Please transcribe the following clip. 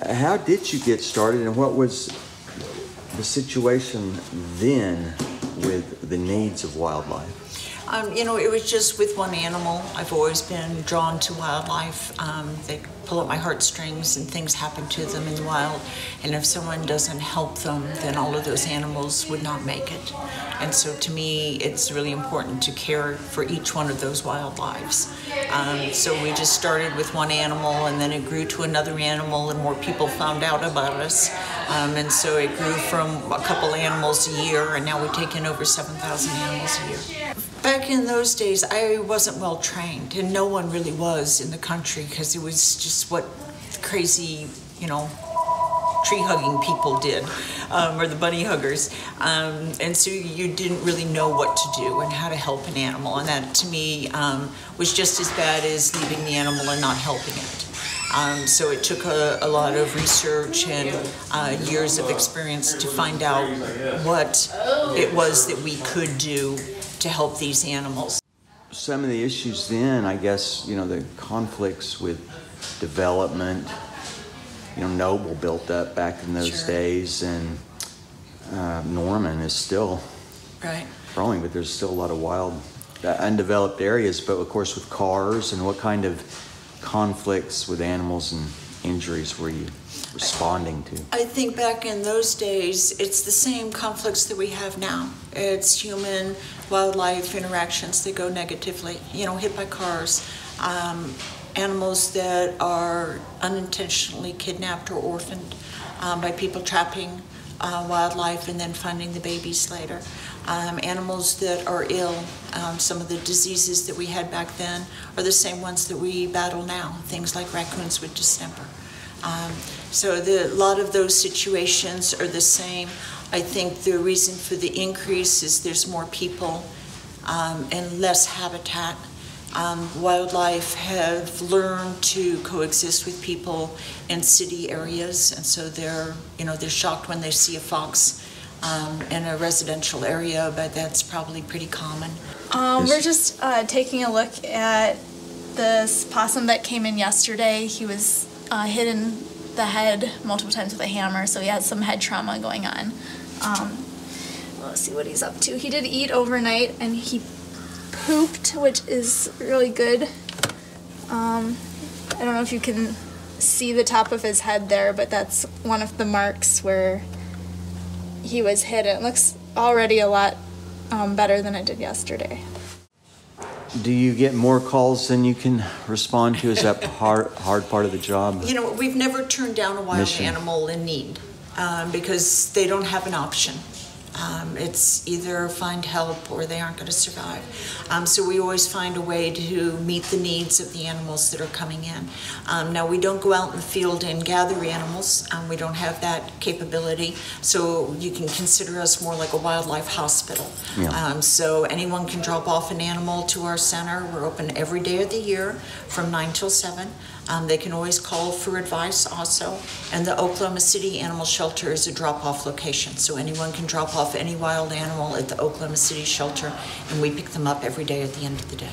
How did you get started, and what was the situation then with the needs of wildlife? It was just with one animal. I've always been drawn to wildlife. They pull at my heartstrings and things happen to them in the wild. And if someone doesn't help them, then all of those animals would not make it. And so to me, it's really important to care for each one of those wildlives. So we just started with one animal, and then it grew to another animal, and more people found out about us. And so it grew from a couple animals a year, and now we take in over 7,000 animals a year. Back in those days, I wasn't well trained, and no one really was in the country, because it was just what crazy, tree-hugging people did, or the bunny huggers. And so you didn't really know what to do and how to help an animal, and that to me was just as bad as leaving the animal and not helping it. So it took a lot of research and years of experience to find out what it was that we could do to help these animals. Some of the issues then, I guess, the conflicts with development, Noble built up back in those days, and Norman is still growing, but there's still a lot of wild, undeveloped areas. But of course with cars, and what kind of conflicts with animals and injuries were you responding to? I think back in those days, it's the same conflicts that we have now. It's human-wildlife interactions that go negatively, hit by cars, animals that are unintentionally kidnapped or orphaned by people trapping wildlife and then finding the babies later. Animals that are ill, some of the diseases that we had back then are the same ones that we battle now, things like raccoons with distemper. So a lot of those situations are the same. I think the reason for the increase is there's more people and less habitat. Wildlife have learned to coexist with people in city areas, and so they're shocked when they see a fox in a residential area, but that's probably pretty common. We're just taking a look at this possum that came in yesterday. He was hit in the head multiple times with a hammer, so he has some head trauma going on. Let's see what he's up to. He did eat overnight, and he pooped, which is really good. I don't know if you can see the top of his head there, but that's one of the marks where he was hit. It looks already a lot better than it did yesterday. Do you get more calls than you can respond to? Is that hard part of the job? We've never turned down a wild animal in need because they don't have an option. It's either find help or they aren't going to survive. So we always find a way to meet the needs of the animals that are coming in. Now, we don't go out in the field and gather animals. We don't have that capability. So you can consider us more like a wildlife hospital. Yeah. So anyone can drop off an animal to our center. We're open every day of the year from 9 till 7. They can always call for advice also. And the Oklahoma City Animal Shelter is a drop-off location. So anyone can drop off any wild animal at the Oklahoma City Shelter, and we pick them up every day at the end of the day.